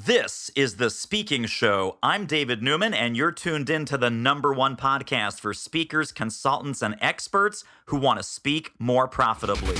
This is The Speaking Show. I'm David Newman, and you're tuned in to the #1 podcast for speakers, consultants, and experts who want to speak more profitably.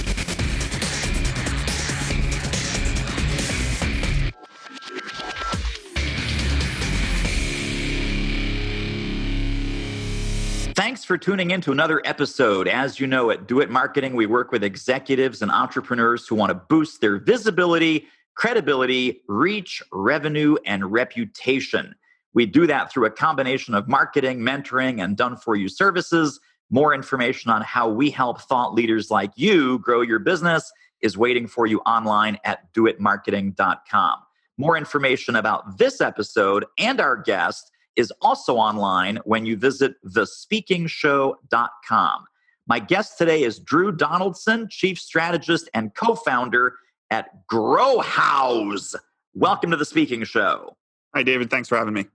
Thanks for tuning in to another episode. As you know, at Do It Marketing, we work with executives and entrepreneurs who want to boost their visibility, credibility, reach, revenue, and reputation. We do that through a combination of marketing, mentoring, and done-for-you services. More information on how we help thought leaders like you grow your business is waiting for you online at doitmarketing.com. More information about this episode and our guest is also online when you visit thespeakingshow.com. My guest today is Drew Donaldson, Chief Strategist and co-founder at Grohaus. Welcome to The Speaking Show. Hi, David. Thanks for having me.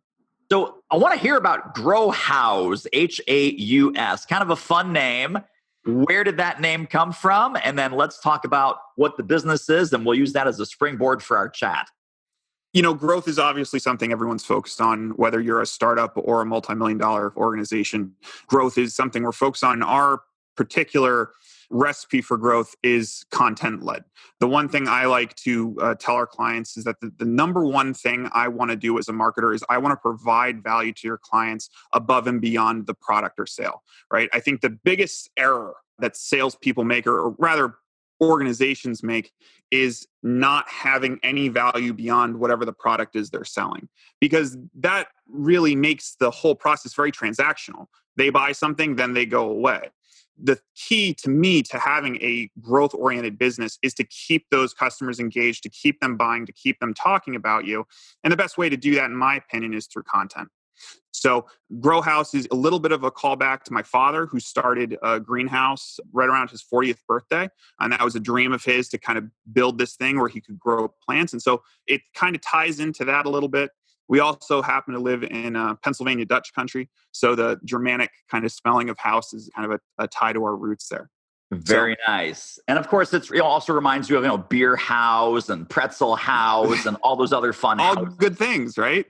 So I want to hear about Grohaus, H-A-U-S. Kind of a fun name. Where did that name come from? And then let's talk about what the business is, and we'll use that as a springboard for our chat. You know, growth is obviously something everyone's focused on, whether you're a startup or a multi-million-dollar organization. Growth is something we're focused on. Our particular recipe for growth is content-led. The one thing I like to tell our clients is that the number one thing I want to do as a marketer is I want to provide value to your clients above and beyond the product or sale, right? I think the biggest error that salespeople make, or rather organizations make, is not having any value beyond whatever the product is they're selling, because that really makes the whole process very transactional. They buy something, then they go away. The key to me to having a growth-oriented business is to keep those customers engaged, to keep them buying, to keep them talking about you. And the best way to do that, in my opinion, is through content. So Grohaus is a little bit of a callback to my father, who started a greenhouse right around his 40th birthday. And that was a dream of his, to kind of build this thing where he could grow plants. And so it kind of ties into that a little bit. We also happen to live in Pennsylvania Dutch country. So the Germanic kind of spelling of house is kind of a tie to our roots there. Very nice. And of course, it also reminds you of beer house and pretzel house and all those other fun all houses. Good things, right?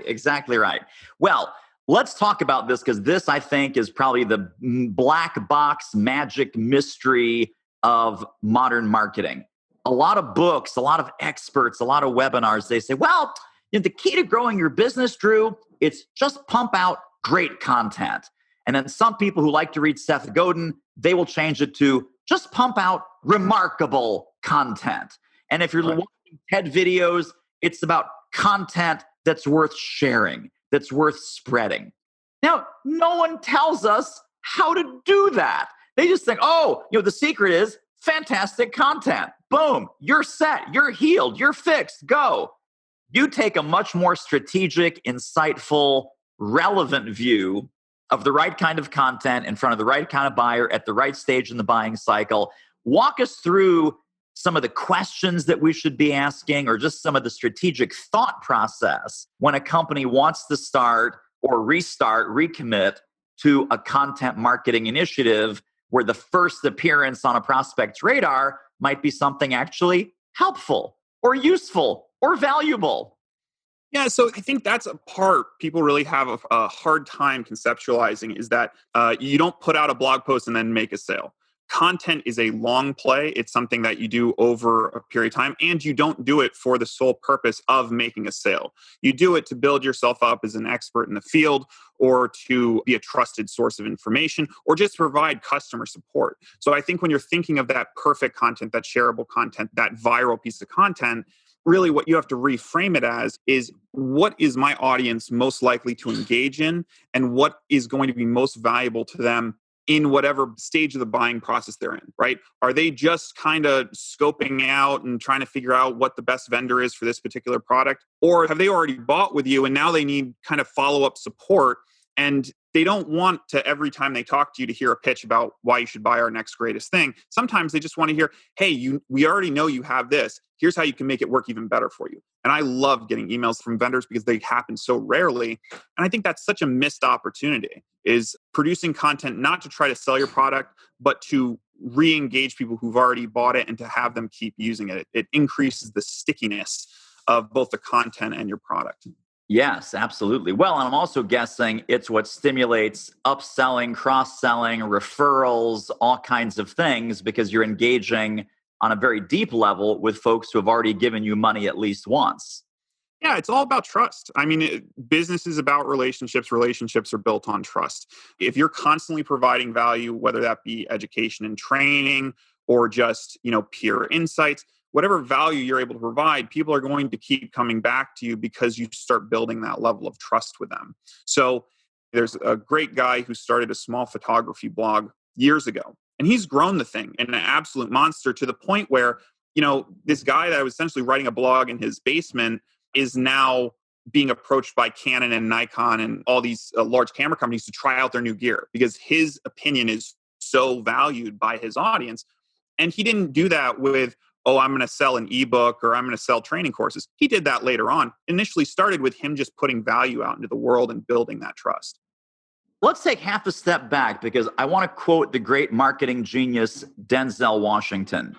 Exactly right. Well, let's talk about this, because this, I think, is probably the black box magic mystery of modern marketing. A lot of books, a lot of experts, a lot of webinars, they say, well, the key to growing your business, Drew, it's just pump out great content. And then some people who like to read Seth Godin, they will change it to just pump out remarkable content. And if you're watching TED videos, it's about content that's worth sharing, that's worth spreading. Now, no one tells us how to do that. They just think, the secret is fantastic content. Boom, you're set, you're healed, you're fixed, go. You take a much more strategic, insightful, relevant view of the right kind of content in front of the right kind of buyer at the right stage in the buying cycle. Walk us through some of the questions that we should be asking, or just some of the strategic thought process when a company wants to start or restart, recommit to a content marketing initiative where the first appearance on a prospect's radar might be something actually helpful or useful or valuable. Yeah, so I think that's a part people really have a hard time conceptualizing, is that you don't put out a blog post and then make a sale. Content is a long play. It's something that you do over a period of time, and you don't do it for the sole purpose of making a sale. You do it to build yourself up as an expert in the field, or to be a trusted source of information, or just provide customer support. So I think when you're thinking of that perfect content, that shareable content, that viral piece of content, really what you have to reframe it as is, what is my audience most likely to engage in, and what is going to be most valuable to them in whatever stage of the buying process they're in, right? Are they just kind of scoping out and trying to figure out what the best vendor is for this particular product? Or have they already bought with you and now they need kind of follow-up support, and they don't want to, every time they talk to you, to hear a pitch about why you should buy our next greatest thing. Sometimes they just want to hear, hey, we already know you have this. Here's how you can make it work even better for you. And I love getting emails from vendors because they happen so rarely. And I think that's such a missed opportunity, is producing content not to try to sell your product, but to re-engage people who've already bought it and to have them keep using it. It increases the stickiness of both the content and your product. Yes, absolutely. Well, and I'm also guessing it's what stimulates upselling, cross-selling, referrals, all kinds of things, because you're engaging on a very deep level with folks who have already given you money at least once. Yeah, it's all about trust. I mean, business is about relationships. Relationships are built on trust. If you're constantly providing value, whether that be education and training or just, peer insights, whatever value you're able to provide, people are going to keep coming back to you because you start building that level of trust with them. So there's a great guy who started a small photography blog years ago, and he's grown the thing in an absolute monster to the point where, this guy that was essentially writing a blog in his basement is now being approached by Canon and Nikon and all these large camera companies to try out their new gear because his opinion is so valued by his audience. And he didn't do that with, oh, I'm going to sell an ebook or I'm going to sell training courses. He did that later on. Initially started with him just putting value out into the world and building that trust. Let's take half a step back because I want to quote the great marketing genius Denzel Washington.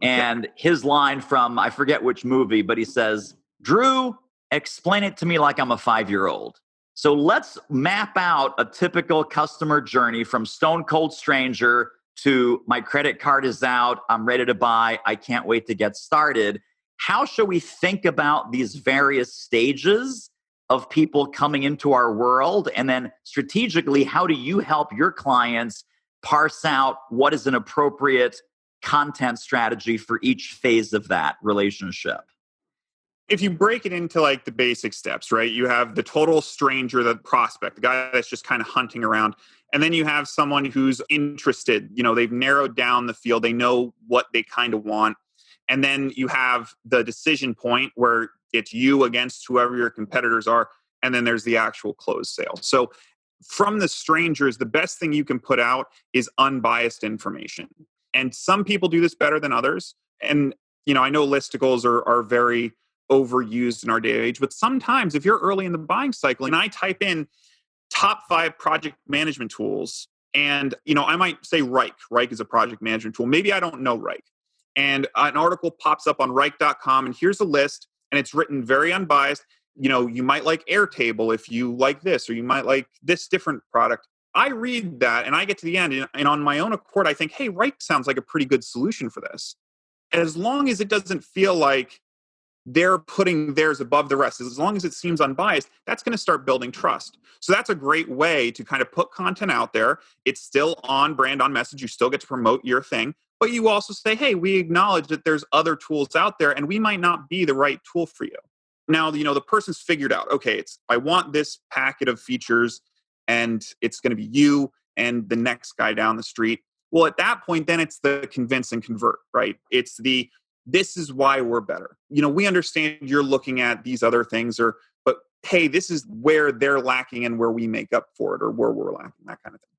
And his line from, I forget which movie, but he says, Drew, explain it to me like I'm a 5-year-old. So let's map out a typical customer journey from stone cold stranger to my credit card is out, I'm ready to buy, I can't wait to get started. How should we think about these various stages of people coming into our world? And then strategically, how do you help your clients parse out what is an appropriate content strategy for each phase of that relationship? If you break it into like the basic steps, right? You have the total stranger, the prospect, the guy that's just kind of hunting around. And then you have someone who's interested, they've narrowed down the field. They know what they kind of want. And then you have the decision point where it's you against whoever your competitors are. And then there's the actual closed sale. So from the strangers, the best thing you can put out is unbiased information. And some people do this better than others. And, I know listicles are very overused in our day and age, but sometimes if you're early in the buying cycle and I type in top 5 project management tools and, I might say Rike is a project management tool. Maybe I don't know Rike. And an article pops up on Rike.com and here's a list and it's written very unbiased. You might like Airtable if you like this, or you might like this different product. I read that and I get to the end and on my own accord, I think, hey, Rike sounds like a pretty good solution for this. As long as it doesn't feel like they're putting theirs above the rest, as long as it seems unbiased, that's going to start building trust. So that's a great way to kind of put content out there. It's still on brand, on message. You still get to promote your thing, but you also say, hey, we acknowledge that there's other tools out there and we might not be the right tool for you. Now, the person's figured out, okay, I want this packet of features and it's going to be you and the next guy down the street. Well, at that point, then it's the convince and convert, right? It's this is why we're better. We understand you're looking at these other things, but hey, this is where they're lacking and where we make up for it or where we're lacking, that kind of thing.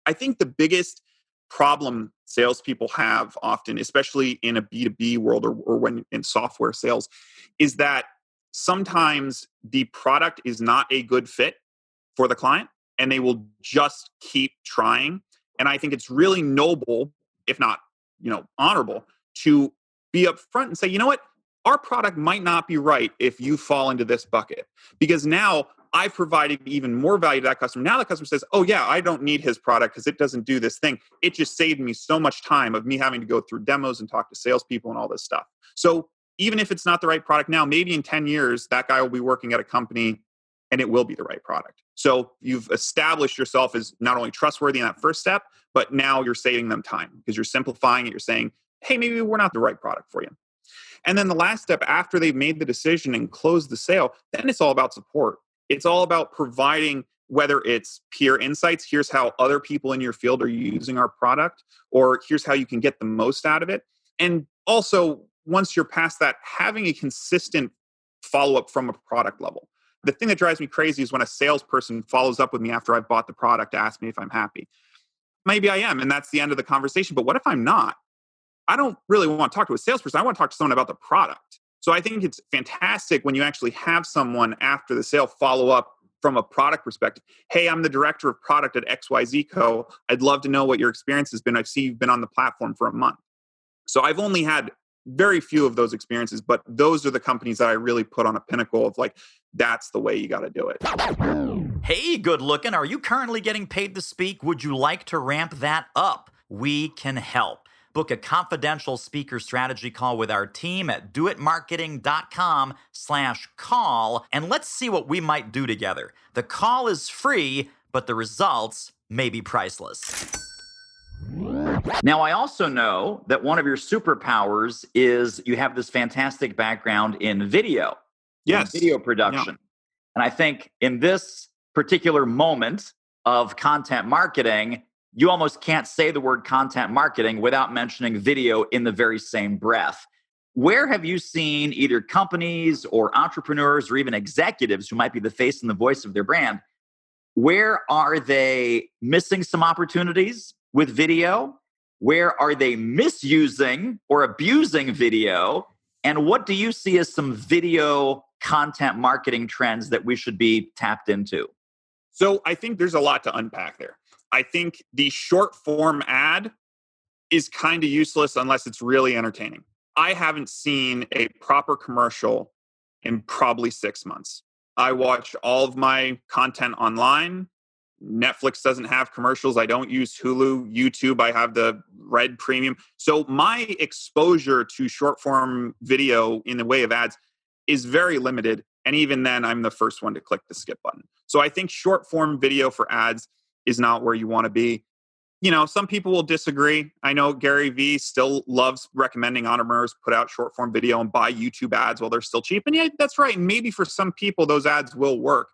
I think the biggest problem salespeople have often, especially in a B2B world or when in software sales, is that sometimes the product is not a good fit for the client and they will just keep trying. And I think it's really noble, if not, honorable, to be upfront and say, you know what? Our product might not be right if you fall into this bucket, because now I've provided even more value to that customer. Now the customer says, oh yeah, I don't need his product because it doesn't do this thing. It just saved me so much time of me having to go through demos and talk to salespeople and all this stuff. So even if it's not the right product now, maybe in 10 years, that guy will be working at a company and it will be the right product. So you've established yourself as not only trustworthy in that first step, but now you're saving them time because you're simplifying it. You're saying, hey, maybe we're not the right product for you. And then the last step after they've made the decision and closed the sale, then it's all about support. It's all about providing, whether it's peer insights, here's how other people in your field are using our product, or here's how you can get the most out of it. And also, once you're past that, having a consistent follow-up from a product level. The thing that drives me crazy is when a salesperson follows up with me after I've bought the product to ask me if I'm happy. Maybe I am, and that's the end of the conversation. But what if I'm not? I don't really want to talk to a salesperson. I want to talk to someone about the product. So I think it's fantastic when you actually have someone after the sale follow up from a product perspective. Hey, I'm the director of product at XYZ Co. I'd love to know what your experience has been. I see you've been on the platform for a month. So I've only had very few of those experiences, but those are the companies that I really put on a pinnacle of like, that's the way you got to do it. Hey, good looking. Are you currently getting paid to speak? Would you like to ramp that up? We can help. Book a confidential speaker strategy call with our team at doitmarketing.com/call, and let's see what we might do together. The call is free, but the results may be priceless. Now, I also know that one of your superpowers is you have this fantastic background in video, in Yes. video Yeah. production. And I think in this particular moment of content marketing, you almost can't say the word content marketing without mentioning video in the very same breath. Where have you seen either companies or entrepreneurs or even executives who might be the face and the voice of their brand? Where are they missing some opportunities with video? Where are they misusing or abusing video? And what do you see as some video content marketing trends that we should be tapped into? So I think there's a lot to unpack there. I think the short form ad is kind of useless unless it's really entertaining. I haven't seen a proper commercial in probably 6 months. I watch all of my content online. Netflix doesn't have commercials. I don't use Hulu, YouTube. I have the Red Premium. So my exposure to short form video in the way of ads is very limited. And even then, I'm the first one to click the skip button. So I think short form video for ads is not where you want to be. Some people will disagree. I know Gary Vee still loves recommending entrepreneurs put out short form video and buy YouTube ads while they're still cheap. And yeah, that's right. And maybe for some people, those ads will work.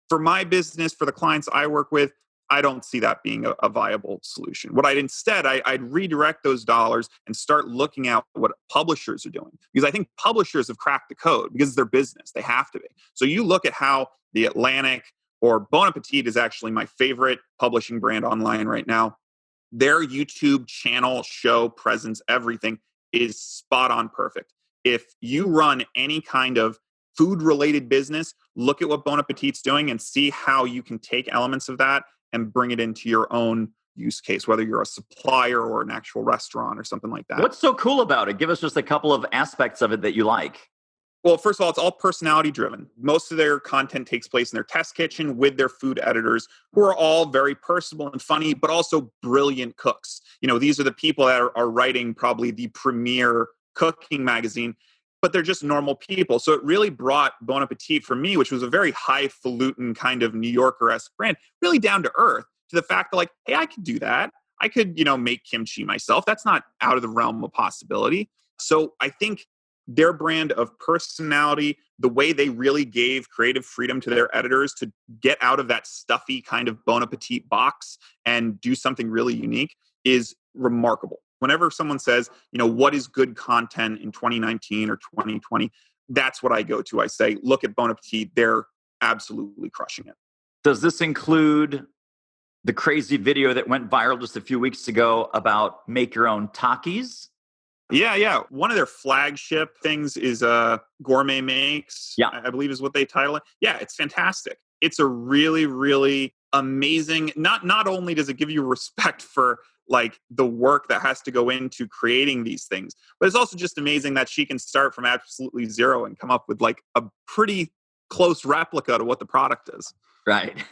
For my business, for the clients I work with, I don't see that being a viable solution. What I'd redirect those dollars and start looking at what publishers are doing. Because I think publishers have cracked the code because it's their business. They have to be. So you look at how The Atlantic or Bon Appetit is actually my favorite publishing brand online right now. Their YouTube channel, show, presence, everything is spot on perfect. If you run any kind of food related business, look at what Bon Appetit's doing and see how you can take elements of that and bring it into your own use case, whether you're a supplier or an actual restaurant or something like that. What's so cool about it? Give us just a couple of aspects of it that you like. Well, first of all, it's all personality driven. Most of their content takes place in their test kitchen with their food editors, who are all very personable and funny, but also brilliant cooks. These are the people that are writing probably the premier cooking magazine, but they're just normal people. So it really brought Bon Appetit for me, which was a very highfalutin kind of New Yorker-esque brand, really down to earth, to the fact that like, hey, I could do that. I could, make kimchi myself. That's not out of the realm of possibility. So I think their brand of personality, the way they really gave creative freedom to their editors to get out of that stuffy kind of Bon Appetit box and do something really unique is remarkable. Whenever someone says, what is good content in 2019 or 2020, that's what I go to. I say, look at Bon Appetit. They're absolutely crushing it. Does this include the crazy video that went viral just a few weeks ago about make your own Takis? Yeah. One of their flagship things is Gourmet Makes, Yeah. I believe is what they title it. Yeah, it's fantastic. It's a really, really amazing, not only does it give you respect for like the work that has to go into creating these things, but it's also just amazing that she can start from absolutely zero and come up with like a pretty close replica to what the product is. Right.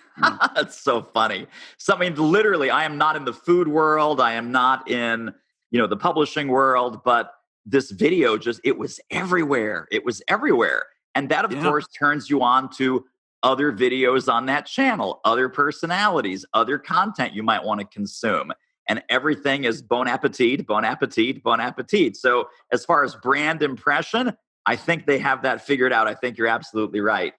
That's so funny. So, I mean, literally, I am not in the food world. I am not in, the publishing world, but this video it was everywhere. It was everywhere. And that, of course, turns you on to other videos on that channel, other personalities, other content you might want to consume. And everything is Bon Appetit, Bon Appetit, Bon Appetit. So as far as brand impression, I think they have that figured out. I think you're absolutely right.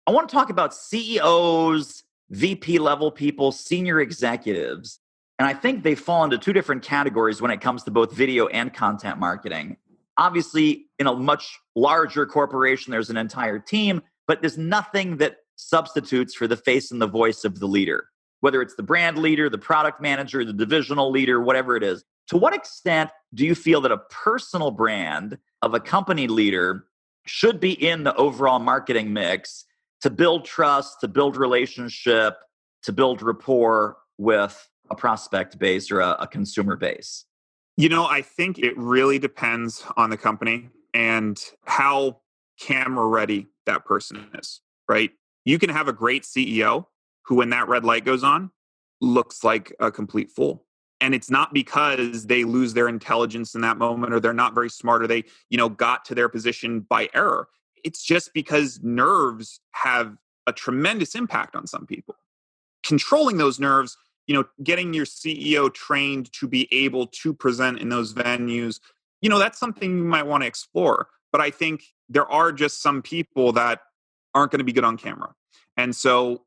I want to talk about CEOs, VP level people, senior executives. And I think they fall into two different categories when it comes to both video and content marketing. Obviously, in a much larger corporation, there's an entire team, but there's nothing that substitutes for the face and the voice of the leader, whether it's the brand leader, the product manager, the divisional leader, whatever it is. To what extent do you feel that a personal brand of a company leader should be in the overall marketing mix to build trust, to build relationship, to build rapport with a prospect base or a consumer base? I think it really depends on the company and how camera ready that person is, right? You can have a great CEO who, when that red light goes on, looks like a complete fool. And it's not because they lose their intelligence in that moment or they're not very smart or they, got to their position by error. It's just because nerves have a tremendous impact on some people. Controlling those nerves, getting your CEO trained to be able to present in those venues, that's something you might want to explore. But I think there are just some people that aren't going to be good on camera. And so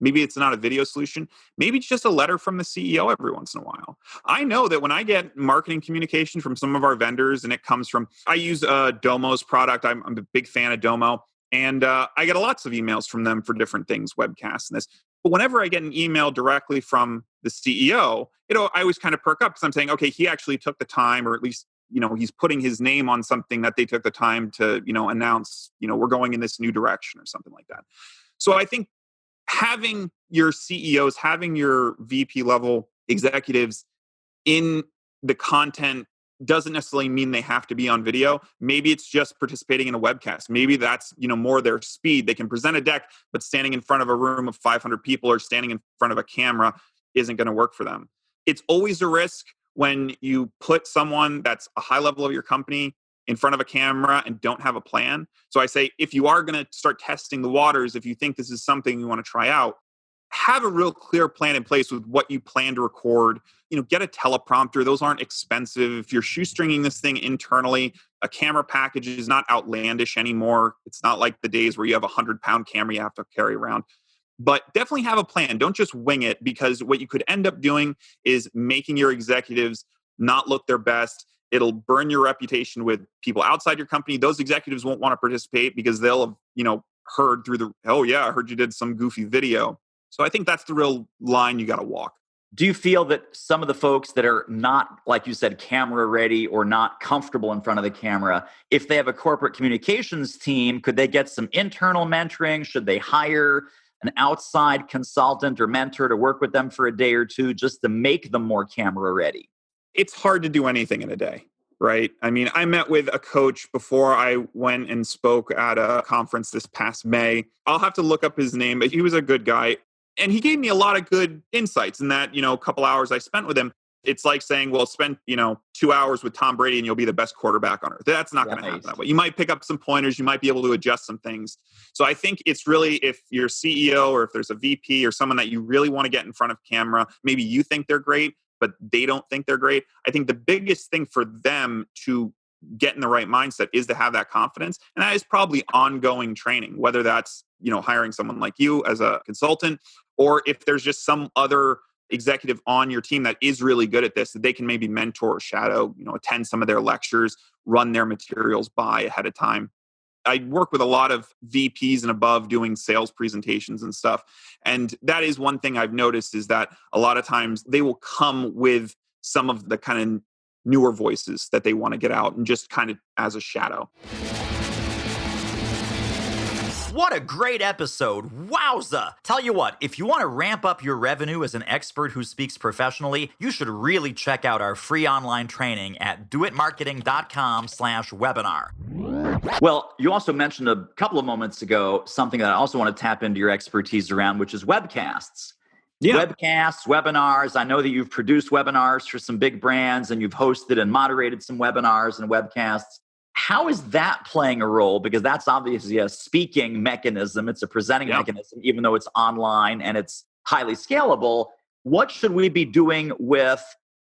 maybe it's not a video solution. Maybe it's just a letter from the CEO every once in a while. I know that when I get marketing communication from some of our vendors and it comes from, I use Domo's product. I'm a big fan of Domo. And I get lots of emails from them for different things, webcasts and this. But whenever I get an email directly from the CEO, I always kind of perk up because I'm saying, okay, he actually took the time, or at least, he's putting his name on something that they took the time to, announce, we're going in this new direction or something like that. So I think having your CEOs, having your VP level executives in the content doesn't necessarily mean they have to be on video. Maybe it's just participating in a webcast. Maybe that's, more their speed. They can present a deck, but standing in front of a room of 500 people or standing in front of a camera isn't going to work for them. It's always a risk when you put someone that's a high level of your company in front of a camera and don't have a plan. So I say, if you are going to start testing the waters, if you think this is something you want to try out, have a real clear plan in place with what you plan to record. Get a teleprompter. Those aren't expensive. If you're shoestringing this thing internally, a camera package is not outlandish anymore. It's not like the days where you have a 100-pound camera you have to carry around. But definitely have a plan. Don't just wing it, because what you could end up doing is making your executives not look their best. It'll burn your reputation with people outside your company. Those executives won't want to participate because they'll have, heard through oh yeah, I heard you did some goofy video. So I think that's the real line you got to walk. Do you feel that some of the folks that are not, like you said, camera ready or not comfortable in front of the camera, if they have a corporate communications team, could they get some internal mentoring? Should they hire an outside consultant or mentor to work with them for a day or two just to make them more camera ready? It's hard to do anything in a day, right? I mean, I met with a coach before I went and spoke at a conference this past May. I'll have to look up his name, but he was a good guy. And he gave me a lot of good insights in that, a couple hours I spent with him. It's like saying, well, spend, 2 hours with Tom Brady and you'll be the best quarterback on earth. That's not going to happen that way. You might pick up some pointers. You might be able to adjust some things. So I think it's really, if you're CEO or if there's a VP or someone that you really want to get in front of camera, maybe you think they're great, but they don't think they're great. I think the biggest thing for them to get in the right mindset is to have that confidence. And that is probably ongoing training, whether that's, hiring someone like you as a consultant, or if there's just some other executive on your team that is really good at this, that they can maybe mentor or shadow, attend some of their lectures, run their materials by ahead of time. I work with a lot of VPs and above doing sales presentations and stuff. And that is one thing I've noticed, is that a lot of times they will come with some of the kind of newer voices that they want to get out and just kind of as a shadow. What a great episode. Wowza. Tell you what, if you want to ramp up your revenue as an expert who speaks professionally, you should really check out our free online training at doitmarketing.com/webinar. Well, you also mentioned a couple of moments ago something that I also want to tap into your expertise around, which is webcasts. Yeah. Webcasts, webinars. I know that you've produced webinars for some big brands and you've hosted and moderated some webinars and webcasts. How is that playing a role? Because that's obviously a speaking mechanism. It's a presenting mechanism, even though it's online and it's highly scalable. What should we be doing with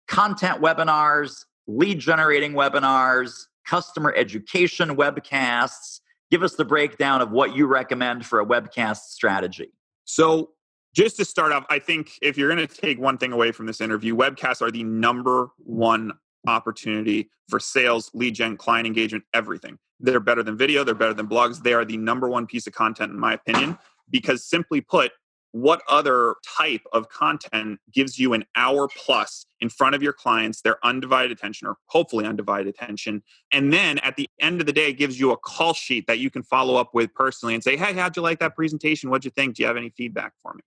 content webinars, lead generating webinars, customer education webcasts? Give us the breakdown of what you recommend for a webcast strategy. So just to start off, I think if you're going to take one thing away from this interview, webcasts are the number one opportunity for sales, lead gen, client engagement, everything. They're better than video. They're better than blogs. They are the number one piece of content, in my opinion, because simply put, what other type of content gives you an hour plus in front of your clients, their undivided attention, or hopefully undivided attention. And then at the end of the day, it gives you a call sheet that you can follow up with personally and say, hey, how'd you like that presentation? What'd you think? Do you have any feedback for me?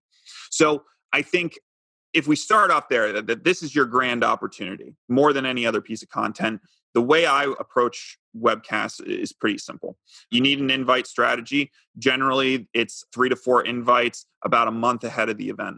So I think if we start off there, that this is your grand opportunity more than any other piece of content, the way I approach webcasts is pretty simple. You need an invite strategy. Generally, it's 3 to 4 invites about a month ahead of the event.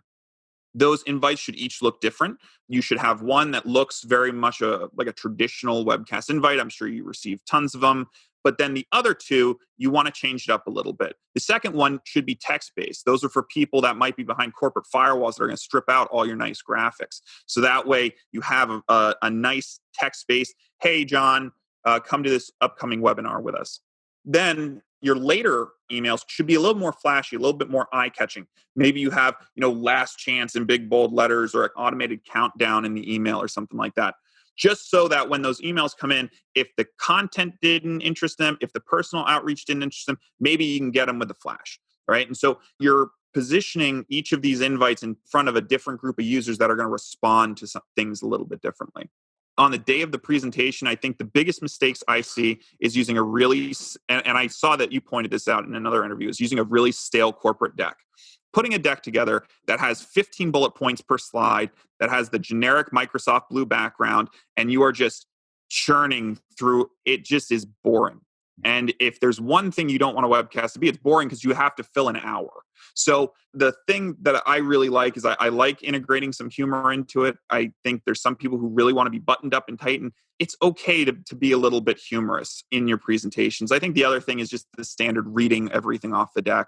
Those invites should each look different. You should have one that looks very much like a traditional webcast invite. I'm sure you receive tons of them. But then the other two, you want to change it up a little bit. The second one should be text-based. Those are for people that might be behind corporate firewalls that are going to strip out all your nice graphics. So that way you have a nice text-based, hey, John, come to this upcoming webinar with us. Then your later emails should be a little more flashy, a little bit more eye-catching. Maybe you have, last chance in big bold letters or an automated countdown in the email or something like that. Just so that when those emails come in, if the content didn't interest them, if the personal outreach didn't interest them, maybe you can get them with a flash, right? And so you're positioning each of these invites in front of a different group of users that are going to respond to some things a little bit differently. On the day of the presentation, I think the biggest mistakes I see is using a really, and I saw that you pointed this out in another interview, is using a really stale corporate deck. Putting a deck together that has 15 bullet points per slide, that has the generic Microsoft blue background, and you are just churning through, it just is boring. And if there's one thing you don't want a webcast to be, it's boring because you have to fill an hour. So the thing that I really like is I like integrating some humor into it. I think there's some people who really want to be buttoned up and tight, and it's okay to be a little bit humorous in your presentations. I think the other thing is just the standard reading everything off the deck.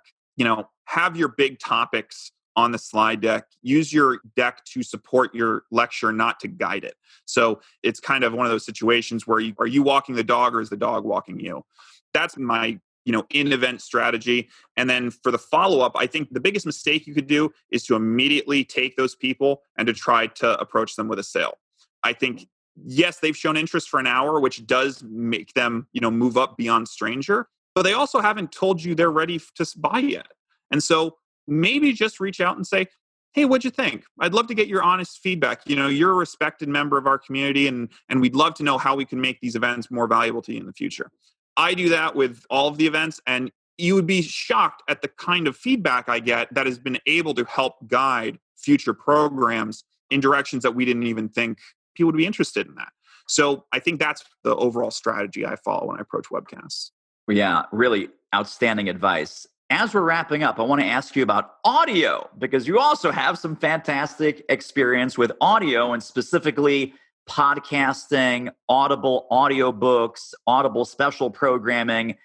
Have your big topics on the slide deck. Use your deck to support your lecture, not to guide it. So it's kind of one of those situations where are you walking the dog or is the dog walking you? That's my in-event strategy. And then for the follow-up, I think the biggest mistake you could do is to immediately take those people and to try to approach them with a sale. I think, yes, they've shown interest for an hour, which does make them, move up beyond stranger, but they also haven't told you they're ready to buy yet. And so maybe just reach out and say, hey, what'd you think? I'd love to get your honest feedback. You're a respected member of our community, and we'd love to know how we can make these events more valuable to you in the future. I do that with all of the events, and you would be shocked at the kind of feedback I get that has been able to help guide future programs in directions that we didn't even think people would be interested in that. So I think that's the overall strategy I follow when I approach webcasts. Yeah, really outstanding advice. As we're wrapping up, I want to ask you about audio, because you also have some fantastic experience with audio, and specifically podcasting, Audible audiobooks, Audible special programming.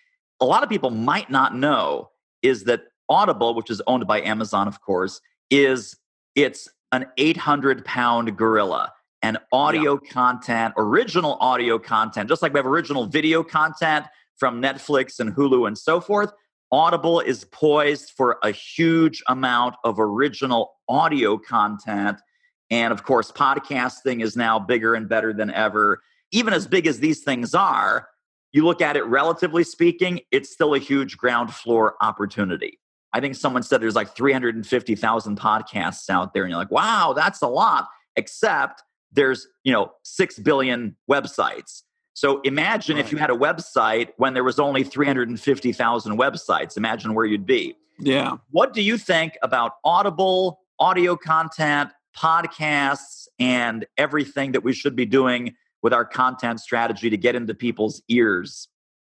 A lot of people might not know is that Audible, which is owned by Amazon, of course, it's an 800-pound gorilla. And audio content, original audio content, just like we have original video content from Netflix and Hulu and so forth, Audible is poised for a huge amount of original audio content. And of course, podcasting is now bigger and better than ever. Even as big as these things are, you look at it relatively speaking, it's still a huge ground floor opportunity. I think someone said there's like 350,000 podcasts out there, and you're like, wow, that's a lot, except there's 6 billion websites. So imagine if you had a website when there was only 350,000 websites. Imagine where you'd be. Yeah. What do you think about Audible, audio content, podcasts, and everything that we should be doing with our content strategy to get into people's ears?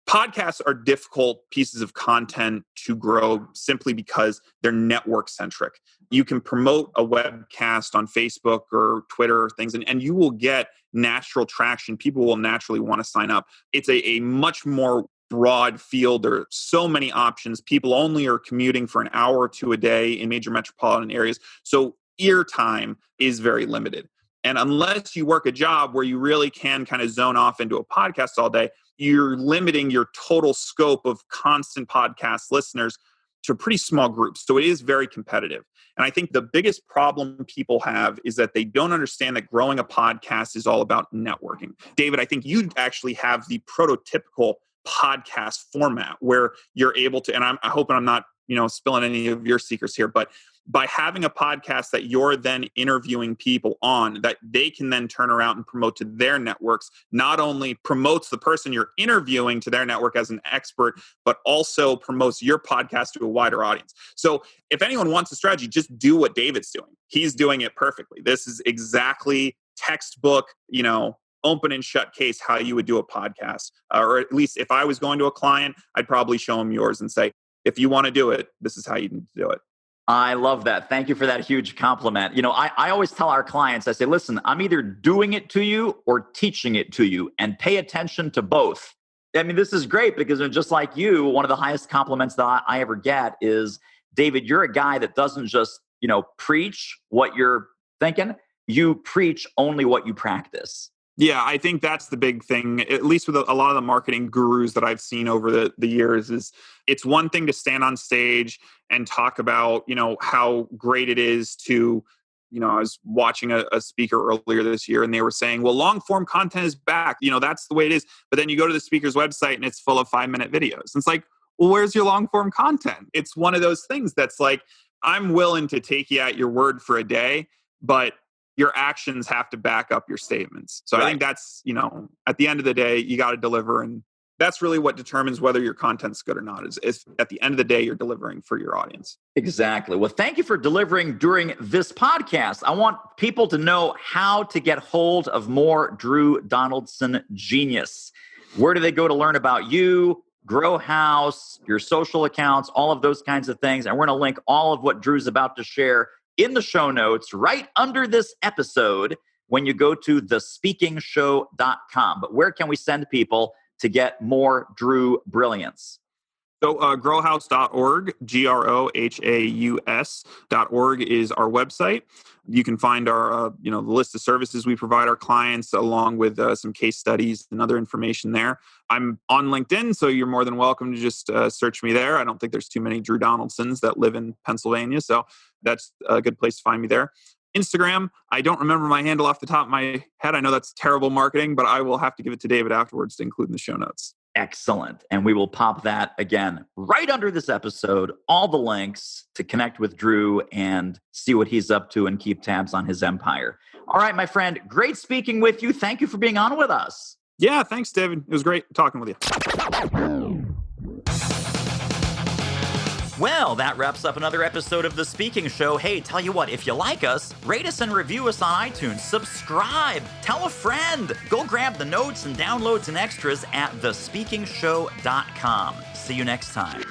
Podcasts are difficult pieces of content to grow simply because they're network centric. You can promote a webcast on Facebook or Twitter or things, and you will get natural traction. People will naturally want to sign up. It's a much more broad field. There are so many options. People only are commuting for an hour or two a day in major metropolitan areas. So ear time is very limited. And unless you work a job where you really can kind of zone off into a podcast all day, you're limiting your total scope of constant podcast listeners to a pretty small group. So it is very competitive. And I think the biggest problem people have is that they don't understand that growing a podcast is all about networking. David, I think you actually have the prototypical podcast format where you're able to, and I'm hoping I'm not spilling any of your secrets here, but by having a podcast that you're then interviewing people on that they can then turn around and promote to their networks, not only promotes the person you're interviewing to their network as an expert, but also promotes your podcast to a wider audience. So if anyone wants a strategy, just do what David's doing. He's doing it perfectly. This is exactly textbook, open and shut case how you would do a podcast. Or at least if I was going to a client, I'd probably show him yours and say, if you want to do it, this is how you need to do it. I love that. Thank you for that huge compliment. I always tell our clients, I say, listen, I'm either doing it to you or teaching it to you, and pay attention to both. I mean, this is great because just like you, one of the highest compliments that I ever get is, David, you're a guy that doesn't just, preach what you're thinking. You preach only what you practice. Yeah, I think that's the big thing, at least with a lot of the marketing gurus that I've seen over the years, is it's one thing to stand on stage and talk about, how great it is to, I was watching a speaker earlier this year and they were saying, well, long form content is back. That's the way it is. But then you go to the speaker's website and it's full of 5-minute videos. It's like, well, where's your long form content? It's one of those things that's like, I'm willing to take you at your word for a day, but your actions have to back up your statements. So right. I think that's, at the end of the day, you got to deliver. And that's really what determines whether your content's good or not, is at the end of the day, you're delivering for your audience. Exactly. Well, thank you for delivering during this podcast. I want people to know how to get hold of more Drew Donaldson genius. Where do they go to learn about you, Grohaus, your social accounts, all of those kinds of things? And we're going to link all of what Drew's about to share in the show notes right under this episode when you go to thespeakingshow.com. But where can we send people to get more Drew brilliance? So grohaus.org, grohaus.org is our website. You can find our, the list of services we provide our clients, along with some case studies and other information there. I'm on LinkedIn, so you're more than welcome to just search me there. I don't think there's too many Drew Donaldsons that live in Pennsylvania, so that's a good place to find me there. Instagram, I don't remember my handle off the top of my head. I know that's terrible marketing, but I will have to give it to David afterwards to include in the show notes. Excellent. And we will pop that again right under this episode, all the links to connect with Drew and see what he's up to and keep tabs on his empire. All right, my friend, great speaking with you. Thank you for being on with us. Yeah, thanks, David. It was great talking with you. Well, that wraps up another episode of The Speaking Show. Hey, tell you what, if you like us, rate us and review us on iTunes. Subscribe. Tell a friend. Go grab the notes and downloads and extras at thespeakingshow.com. See you next time.